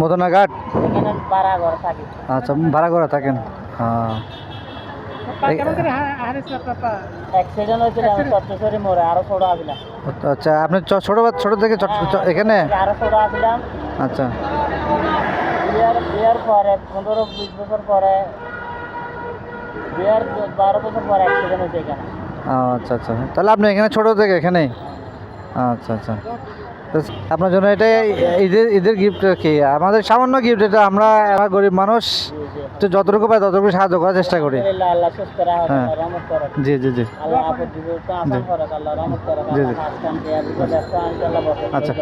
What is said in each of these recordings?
মদনাঘাট। আচ্ছা, ভাড়া করে থাকেন। হ্যাঁ, আচ্ছা, আপনি ছোট থেকে এখানে। আচ্ছা, বিয়ার পরে 15-20 বছর পরে, বিয়ার 12 বছর পরে অ্যাক্সিডেন্ট হয়েছে এখানে। আচ্ছা আচ্ছা, তাহলে আপনি এখানে ছোট থেকে এখানে। আচ্ছা আচ্ছা, আপনার জন্য এটাই ঈদের গিফট কি, আমাদের সামান্য গিফট এটা। আমরা গরিব মানুষ, তো যতটুকু পাই ততটুকু সাহায্য করার চেষ্টা করি। হ্যাঁ, জি জি জি, জি জি, আচ্ছা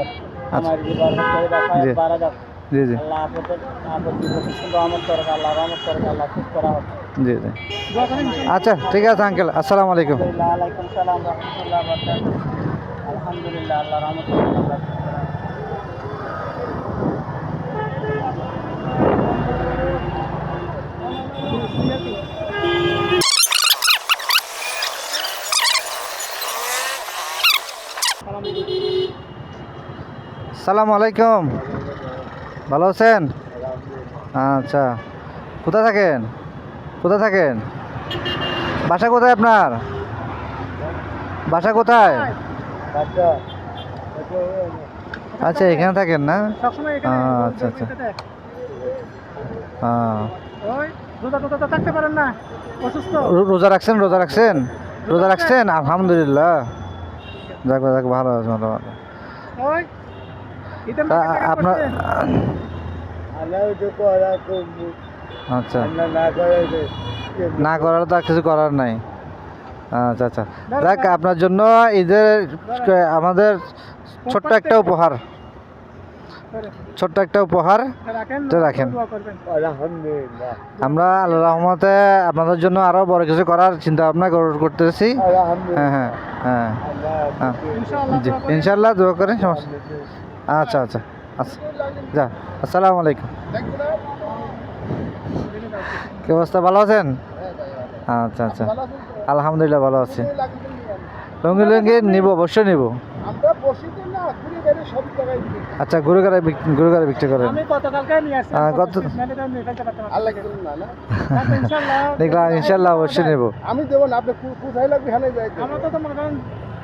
আচ্ছা, জি জি জি জি, আচ্ছা ঠিক আছে আঙ্কেল, আসসালামু আলাইকুম। আলহামদুলিল্লাহ, আল্লাহ রহমত করে। আসসালামু আলাইকুম, ভালো আছেন? আচ্ছা, কোথায় থাকেন? কোথায় থাকেন? বাসা কোথায় আপনার? বাসা কোথায়? আচ্ছা, এখানে থাকেন না? আচ্ছা আচ্ছা, হ্যাঁ, রোজা রাখছেন? রোজা রাখছেন? রোজা রাখছেন? আলহামদুলিল্লাহ, যাক যাক, ভালো আছে, ভালো ভালো। আপনার আচ্ছা, না করার তো কিছু করার নাই। আচ্ছা আচ্ছা, দেখ আপনার জন্য ঈদের আমাদের ছোট্ট একটা উপহার, ছোট্ট একটা উপহার রাখেন। আমরা আল্লাহ রহমতে আপনাদের জন্য আরো বড় কিছু করার চিন্তা ভাবনা করতেছি। হ্যাঁ হ্যাঁ হ্যাঁ হ্যাঁ, জি ইনশাল্লাহ, দোয়া করেন, সমস্যা। আচ্ছা আচ্ছা আচ্ছা, যা, আসসালামু আলাইকুম। কি অবস্থা, ভালো আছেন? আচ্ছা আচ্ছা, আলহামদুলিল্লাহ ভালো আছি। লুঙ্গি লুঙ্গি নিব, অবশ্যই নিব। আচ্ছা, গুরুগারে বিক্রি করেন? দেখলাম, ইনশাল্লাহ অবশ্যই নেব। আমি দেবো না, আপনি কোথায় লাগবে? আমরা তো মনে করেন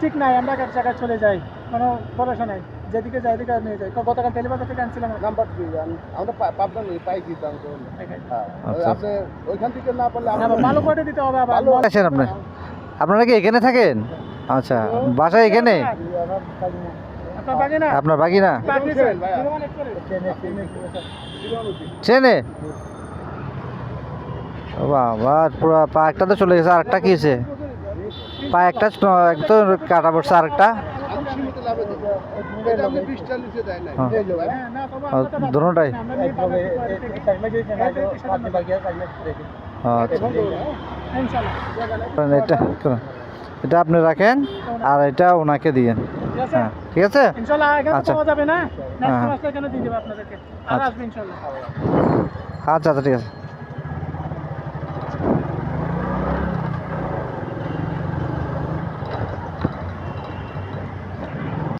ঠিক নাই, আমরা এক জায়গায় চলে যাই, কোনো ভরসা নাই, যেদিকে যাই দিকে নিয়ে যাই। গতকাল তেলিবাজার থেকে আনছিলাম, নাম্বার দিয়ে আমরা পাবনা নিয়ে পাই কি দাম করুন। আপনি ওইখান থেকে না পারলে ভালো করে দিতে হবে। ভালো আছেন আপনি? আপনারা কি এখানে থাকেন? আচ্ছা, বাসা এখানে? আপনার বাগিনা? ট্রেনে? বাবা, পুরো পা একটা তো চলে গেছে, আরেকটা কি হয়েছে? পা একটা একদম কাটা পড়ছে, আরেকটা দুটোটাই। আচ্ছা, এটা আপনি রাখেন আর এটা ওনাকে দিয়েন। হ্যাঁ, ঠিক আছে। আচ্ছা আচ্ছা আচ্ছা, ঠিক আছে।